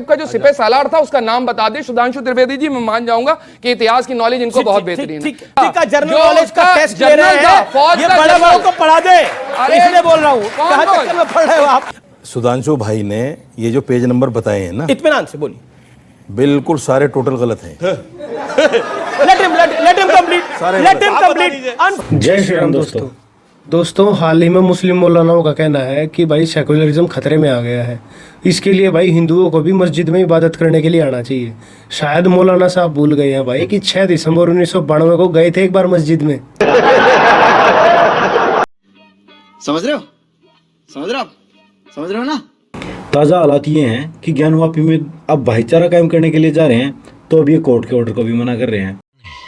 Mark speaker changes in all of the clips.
Speaker 1: का जो सिपह सालार था उसका नाम बता दे सुधांशु त्रिवेदी जी, मैं मान जाऊंगा कि इतिहास की नॉलेज इनको बहुत बेहतरीन है।
Speaker 2: ठीक है, जनरल नॉलेज का टेस्ट ले रहे हैं, ये बड़े लोगों को पढ़ा दे, इसलिए बोल रहा हूँ। कहां चक्कर में पढ़ रहे हो आप?
Speaker 3: सुधांशु भाई ने ये जो पेज नंबर बताए हैं ना,
Speaker 2: इत्मीनान से बोलिए,
Speaker 3: बिल्कुल सारे टोटल गलत हैं।
Speaker 2: let him complete।
Speaker 4: जय श्री राम दोस्तों, हाल ही में मुस्लिम मौलानाओं का कहना है कि भाई सेकुलरिज्म खतरे में आ गया है। इसके लिए भाई हिंदुओं को भी मस्जिद में इबादत करने के लिए आना चाहिए। शायद मौलाना साहब भूल गए हैं भाई कि 6 दिसंबर 1992 को गए थे एक बार मस्जिद में।
Speaker 5: समझ रहे हो ना?
Speaker 6: ताज़ा हालात ये हैं कि ज्ञानवापी में अब भाईचारा कायम करने के लिए जा रहे हैं, तो अब ये कोर्ट के ऑर्डर को भी मना कर रहे हैं।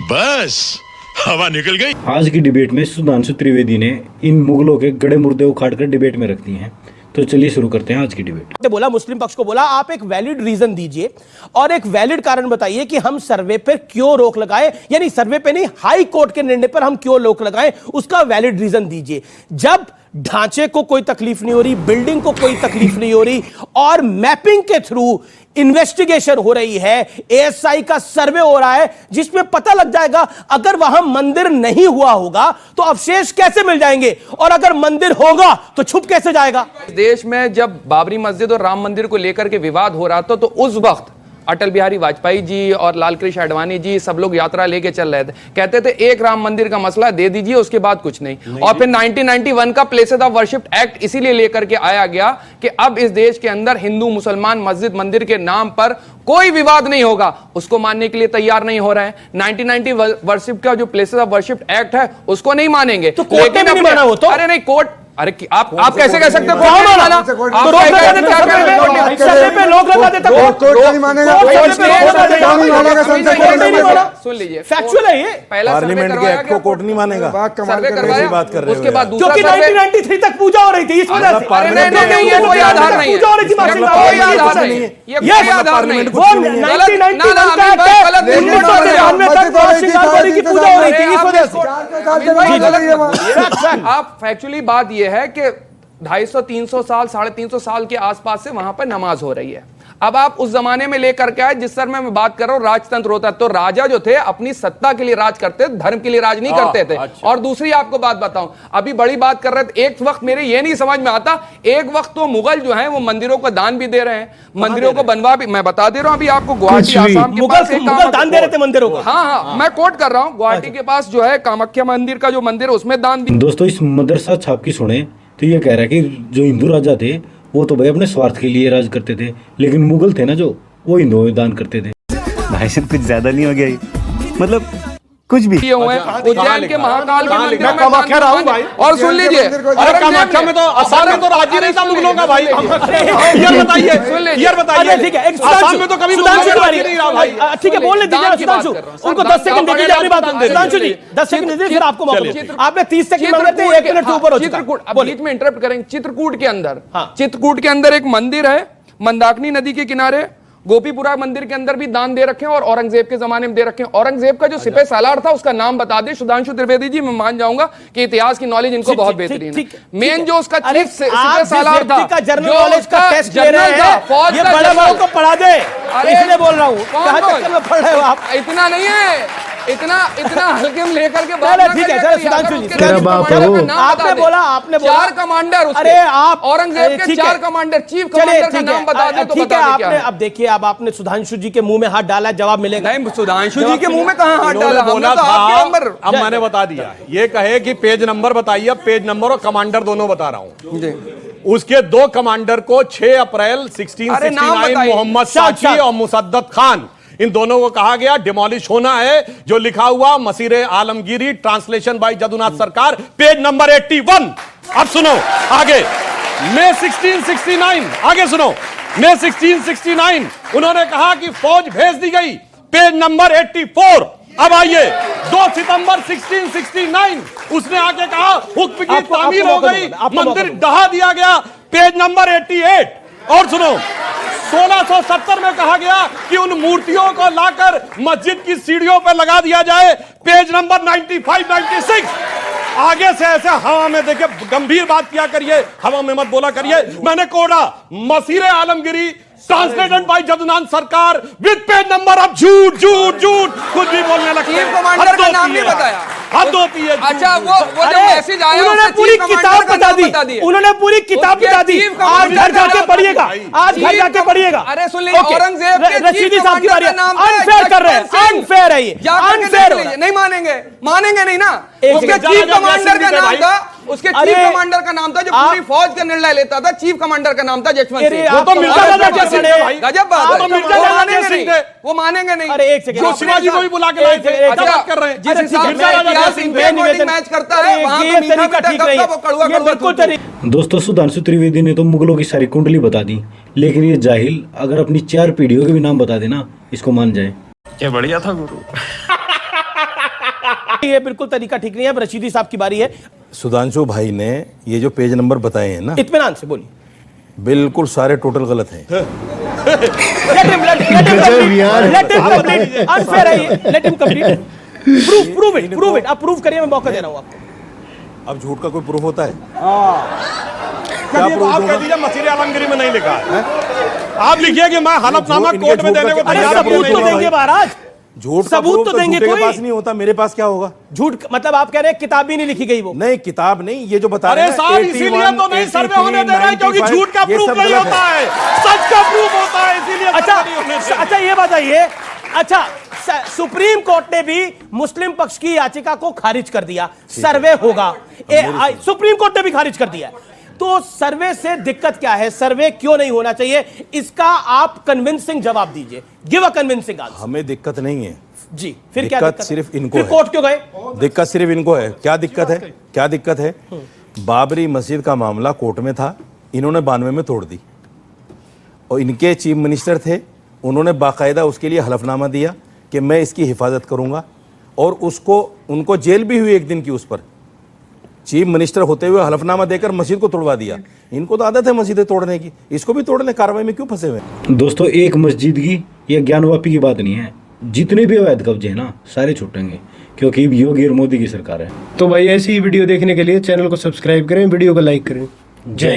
Speaker 7: बस हवा निकल गई।
Speaker 6: आज की डिबेट में सुधांशु त्रिवेदी ने इन मुगलों के गड़े मुर्दे उखाड़कर डिबेट में रख दिए हैं। तो चलिए शुरू करते हैं आज की डिबेट।
Speaker 2: बोला, मुस्लिम पक्ष को बोला, आप एक वैलिड रीजन दीजिए और एक वैलिड कारण बताइए कि हम सर्वे पर क्यों रोक लगाए, यानी सर्वे पे नहीं, हाई कोर्ट के निर्णय पर हम क्यों रोक लगाए, उसका वैलिड रीजन दीजिए। जब ढांचे को कोई तकलीफ नहीं हो रही, बिल्डिंग को कोई तकलीफ नहीं हो रही और मैपिंग के थ्रू इन्वेस्टिगेशन हो रही है, एएसआई का सर्वे हो रहा है जिसमें पता लग जाएगा अगर वहां मंदिर नहीं हुआ होगा तो अवशेष कैसे मिल जाएंगे और अगर मंदिर होगा तो छुप कैसे जाएगा।
Speaker 1: देश में जब बाबरी मस्जिद और राम मंदिर को लेकर के विवाद हो रहा था तो उस वक्त अटल बिहारी वाजपेयी जी और लाल कृष्ण आडवाणी जी सब लोग यात्रा लेके चल रहे थे, कहते थे एक राम मंदिर का मसला दे दीजिए, उसके बाद कुछ नहीं। और फिर 1991 का प्लेसेस ऑफ वर्शिप एक्ट इसीलिए लेकर के आया गया कि अब इस देश के अंदर हिंदू मुसलमान मस्जिद मंदिर के नाम पर कोई विवाद नहीं होगा। उसको मानने के लिए तैयार नहीं हो रहे हैं। 1990 वर्शिप का जो प्लेसेस ऑफ वर्शिप एक्ट है उसको नहीं मानेंगे।
Speaker 2: तो कोर्ट ने नहीं माना वो तो?
Speaker 1: अरे नहीं, कोर्ट, अरे आप कैसे कह सकते हो? सुन लीजिए,
Speaker 2: फैक्चुअल है ये,
Speaker 1: पहला
Speaker 3: पार्लियामेंट के एक्ट को कोर्ट नहीं मानेगा।
Speaker 1: सर्वे करवाया,
Speaker 3: बात कर रहे हो,
Speaker 1: उसके बाद दूसरा
Speaker 2: क्योंकि 1993 तक पूजा हो रही थी इस वजह से।
Speaker 1: नहीं, कोई आधार नहीं है,
Speaker 2: पूजा हो रही थी,
Speaker 1: कोई आधार नहीं है, ये कोई आधार नहीं है।
Speaker 2: वो 1991 का एक्ट है, 1993 तक शिकारपुरी की पूजा हो रही थी इस वजह से।
Speaker 1: आप फैक्चुअली बात यह है कि 250-300 साल 350 साल के आसपास से वहां पर नमाज हो रही है। अब आप उस जमाने में लेकर के आए जिस सर में मैं बात कर रहा हूं, राजतंत्र होता, तो राजा जो थे अपनी सत्ता के लिए राज करते, धर्म के लिए राज नहीं करते थे। अच्छा। और दूसरी आपको बात बताऊं, अभी बड़ी बात कर रहे थे, एक वक्त मेरे ये नहीं समझ में आता, एक वक्त तो मुगल जो है वो मंदिरों को दान भी दे रहे हैं, मंदिरों को बनवा भी, मैं बता दे रहा हूं अभी आपको, गुवाहाटी आसाम के पास
Speaker 2: मुगल दान दे रहे थे मंदिरों को।
Speaker 1: हाँ, मैं कोट कर रहा हूँ, गुवाहाटी के पास जो है कामाख्या मंदिर का जो मंदिर है उसमें दान भी।
Speaker 6: दोस्तों, इस मदरसा छाप की सुने तो ये कह रहा है कि जो हिंदू राजा थे वो तो भाई अपने स्वार्थ के लिए राज करते थे, लेकिन मुगल थे ना जो, वो हिंदुओं में दान करते थे।
Speaker 8: भाई साहब कुछ ज्यादा नहीं हो गया ये? मतलब कुछ भी
Speaker 1: उज्जैन के महाकाल के मंदिर में
Speaker 2: कामाख्या रहा हूं भाई।
Speaker 1: और सुन लीजिए,
Speaker 2: अरे कामाख्या में तो असम में तो राज्य नहीं था मुगलों का भाई। यार बताइए, ठीक है, असम में तो कभी सुधांशु नहीं रहा भाई। ठीक है, बोलने दीजिए सुधांशु, उनको 10 सेकंड दीजिए अपनी बात। सुधांशु जी 10 सेकंड दीजिए, फिर आपको मौका। आपने 30 सेकंड मांगे थे, 1 मिनट से ऊपर हो चुका।
Speaker 1: चित्रकूट, अब बीच में इंटरप्ट करेंगे। चित्रकूट के अंदर एक मंदिर है, मंदाकिनी नदी के किनारे, गोपीपुरा मंदिर के अंदर भी दान दे रखे हैं और औरंगजेब के जमाने में दे रखे हैं। औरंगजेब का जो सिपह सालार था उसका नाम बता दे सुधांशु त्रिवेदी जी, मैं मान जाऊंगा कि इतिहास की नॉलेज इनको बहुत बेहतरीन है। मेन जो उसका चीफ सिपह सालार था,
Speaker 2: जनरल नॉलेज का टेस्ट ले रहे हैं, ये बड़े लोगों को पढ़ा दे, इसलिए बोल रहा हूँ। कहां चक्कर में पढ़ रहे हो आप?
Speaker 1: इतना नहीं है, इतना हल्के में लेकर के
Speaker 2: ठीक है, सुधांशु जी आपने बोला
Speaker 1: 4 कमांडर,
Speaker 2: अरे आप
Speaker 1: औरंगजेब के 4 कमांडर, चीफ कमांडर का नाम बता दे तो
Speaker 2: ठीक है। आपने अब देखिए, अब आपने सुधांशु जी के मुंह में हाथ डाला, जवाब मिलेगा।
Speaker 1: नहीं, सुधांशु जी के मुंह में कहां हाथ डाला?
Speaker 9: बोला था, अब मैंने बता दिया। ये कहे कि पेज नंबर बताइए, पेज नंबर और कमांडर दोनों बता रहा हूं। उसके 2 कमांडर को 6 अप्रैल 1669 मोहम्मद साची और मुसद्दत खान, इन दोनों को कहा गया डिमोलिश होना है। जो लिखा हुआ मसीरे आलमगीरी, ट्रांसलेशन बाय जदुनाथ सरकार, पेज नंबर 81। अब सुनो आगे, मई 1669, आगे सुनो, मई 1669 उन्होंने कहा कि फौज भेज दी गई, पेज नंबर 84। अब आइए, 2 सितंबर 1669 उसने आके कहा हुक्म की तामीर हो गई, मंदिर ढहा दिया गया, पेज नंबर 88। और सुनो, 1670 में कहा गया कि उन मूर्तियों को लाकर मस्जिद की सीढ़ियों पर लगा दिया जाए, पेज नंबर 95-96। आगे से ऐसे हवा में देखिए, गंभीर बात किया करिए, हवा में मत बोला करिए। मैंने कोड़ा मसीरे आलमगिरी ट्रांसलेटेड बाय जदुनाथ सरकार विद पेज नंबर। अब झूठ झूठ झूठ कुछ भी बोलने लगते
Speaker 1: चीफ
Speaker 9: हैं।
Speaker 1: कमांडर
Speaker 9: हद
Speaker 1: का
Speaker 9: होती
Speaker 1: नाम नहीं
Speaker 9: है।
Speaker 1: बताया।
Speaker 9: हद होती है।
Speaker 1: अच्छा वो जो
Speaker 2: अरे,
Speaker 1: मैसेज आया
Speaker 2: उन्होंने
Speaker 1: उसमें
Speaker 2: पूरी
Speaker 1: चीफ
Speaker 2: किताब
Speaker 1: कमांडर का
Speaker 2: बता
Speaker 1: नाम
Speaker 2: दी,
Speaker 1: बता दिया।
Speaker 2: उन्होंने पूरी किताब
Speaker 1: उसके
Speaker 2: बता दी।
Speaker 1: चीफ
Speaker 2: आज घर
Speaker 1: कमांडर
Speaker 2: जाके
Speaker 1: का
Speaker 2: पढ़िएगा, आज घर
Speaker 1: चीफ
Speaker 2: जाके
Speaker 1: कम-
Speaker 2: पढ़िएगा।
Speaker 1: अरे सुन लीजिए,
Speaker 2: ओके,
Speaker 1: औरंगजेब के
Speaker 2: रशीदी
Speaker 1: चीफ
Speaker 2: साहब की बारी
Speaker 1: कमांडर का नाम था
Speaker 2: अनफेयर कर रहे हैं,
Speaker 1: जसवंत सिंह।
Speaker 2: अनफेयर है ये,
Speaker 1: जाकर के
Speaker 2: अनफेयर
Speaker 1: देख लीजिए। नहीं मानेंगे, मानेंगे नहीं ना।
Speaker 2: एक
Speaker 1: उसके
Speaker 2: सेकंड,
Speaker 1: चीफ
Speaker 9: जा, जा,
Speaker 1: कमांडर
Speaker 9: जैसे
Speaker 1: का
Speaker 9: भी
Speaker 1: नाम
Speaker 9: भाई।
Speaker 1: था, उसके
Speaker 2: अरे,
Speaker 1: चीफ कमांडर का नाम था जो
Speaker 2: आप-
Speaker 1: पूरी फौज का निर्णय लेता था। चीफ कमांडर का नाम था जसवंत
Speaker 2: अरे,
Speaker 1: सिंह।
Speaker 2: आप तो मिर्जा
Speaker 1: और
Speaker 2: राजा
Speaker 1: गजब
Speaker 2: के
Speaker 1: बात
Speaker 2: भाई।
Speaker 1: है। गजब बात
Speaker 2: आप
Speaker 1: है।
Speaker 2: तो मिर्जा
Speaker 1: वो
Speaker 2: राजा
Speaker 1: मानेंगे
Speaker 9: के
Speaker 1: नहीं,
Speaker 9: सिंह थे।
Speaker 1: वो मानेंगे नहीं।
Speaker 2: अरे एक सेकंड,
Speaker 9: जो शिवाजी को भी बुला के लाए थे।
Speaker 2: एक
Speaker 9: क्या बात कर रहे हैं?
Speaker 1: जिस
Speaker 2: अरे,
Speaker 1: हिसाब
Speaker 2: ठीक
Speaker 1: से
Speaker 2: है,
Speaker 1: इतिहास
Speaker 2: मैं
Speaker 1: इंडिया
Speaker 2: निवेदन-
Speaker 1: मैच करता
Speaker 2: अरे,
Speaker 1: है, वहां
Speaker 2: ये
Speaker 1: तो मीठा
Speaker 2: तरीका
Speaker 1: मीठा
Speaker 2: ठीक
Speaker 1: कब
Speaker 2: नहीं
Speaker 1: कब वो कड़वा
Speaker 2: है, ये
Speaker 1: कड़वा
Speaker 2: बिल्कुल
Speaker 1: थूक थूक।
Speaker 2: तरीका
Speaker 6: दोस्तों सुधांशु त्रिवेदी ने तो मुगलों की सारी कुंडली बता दी, लेकिन ये जाहिल अगर अपनी 4 पीढ़ियों के भी नाम बता देना, इसको मान जाए।
Speaker 8: क्या बढ़िया था गुरु।
Speaker 2: ये बिल्कुल तरीका ठीक नहीं है। अब रशीदी साहब की बारी है,
Speaker 3: सुधांशु भाई ने ये जो पेज नंबर बताए हैं ना,
Speaker 2: इत्मीनान से बोलिए।
Speaker 3: बिल्कुल सारे टोटल गलत हैं।
Speaker 2: अनफेयर है ये, let him complete. Prove it, आप प्रूव करिए, मैं मौका दे रहा हूं आपको।
Speaker 3: अब झूठ का कोई प्रूफ होता है?
Speaker 9: चलिए, आप कह दीजिए मसीर आलमगिरी में नहीं लिखा है। आप लिखिए कि मैं हलफनामा
Speaker 3: इनके
Speaker 9: कोर्ट में
Speaker 3: झूठ
Speaker 9: देने को
Speaker 3: का-
Speaker 2: अरे
Speaker 9: तैयार हूं।
Speaker 2: सबूत तो देंगे महाराज,
Speaker 3: झूठ का
Speaker 2: सबूत
Speaker 3: proof
Speaker 2: तो देंगे
Speaker 3: झूठे के
Speaker 2: कोई।
Speaker 3: पास नहीं होता, मेरे पास क्या होगा?
Speaker 2: झूठ मतलब आप कह रहे हैं किताब भी नहीं लिखी गई वो।
Speaker 3: नहीं, किताब नहीं, ये जो बता
Speaker 9: अरे
Speaker 3: रहे हैं ना,
Speaker 9: साहब
Speaker 3: 81,
Speaker 9: इसीलिए तो नहीं सर्वे होने दे रहे हैं, क्योंकि
Speaker 3: 95,
Speaker 9: झूठ का
Speaker 3: ये
Speaker 9: प्रूफ
Speaker 3: सब
Speaker 9: नहीं
Speaker 3: गलत
Speaker 9: होता है, सच का प्रूफ होता है, इसीलिए
Speaker 2: अच्छा
Speaker 9: सर्वे नहीं होने दे रहे।
Speaker 2: अच्छा, ये बताइए, अच्छा सुप्रीम कोर्ट ने भी मुस्लिम पक्ष की याचिका को खारिज कर दिया, सर्वे होगा। सुप्रीम कोर्ट ने भी खारिज कर दिया। तो सर्वे से दिक्कत क्या है, सर्वे क्यों नहीं होना चाहिए, इसका आप कन्विंसिंग जवाब दीजिए। Give a convincing answer.
Speaker 3: हमें दिक्कत नहीं है।
Speaker 2: जी, फिर क्या
Speaker 3: दिक्कत
Speaker 2: दिक्कत
Speaker 3: सिर्फ
Speaker 2: है?
Speaker 3: इनको
Speaker 2: फिर
Speaker 3: है।
Speaker 2: कोर्ट क्यों गए?
Speaker 3: दिक्कत सिर्फ इनको है। क्या दिक्कत है? क्या दिक्कत है? बाबरी मस्जिद का मामला कोर्ट में था, इन्होंने 92 में तोड़ दी, और इनके चीफ मिनिस्टर थे, उन्होंने बाकायदा उसके लिए हलफनामा दिया कि मैं इसकी हिफाजत करूंगा, और उसको उनको जेल भी हुई 1 दिन की उस पर। चीफ मिनिस्टर होते हुए हलफनामा देकर मस्जिद को तोड़वा दिया। इनको तो आदत है मस्जिदें तोड़ने की, इसको भी तोड़ने कार्रवाई में क्यों फंसे हुए हैं?
Speaker 6: दोस्तों एक मस्जिद की या ज्ञानवापी की बात नहीं है, जितने भी अवैध कब्जे हैं ना सारे छूटेंगे, क्योंकि अब योगी और मोदी की सरकार है।
Speaker 4: तो भाई ऐसी ही वीडियो देखने के लिए चैनल को सब्सक्राइब करें, वीडियो को लाइक करें।
Speaker 6: जय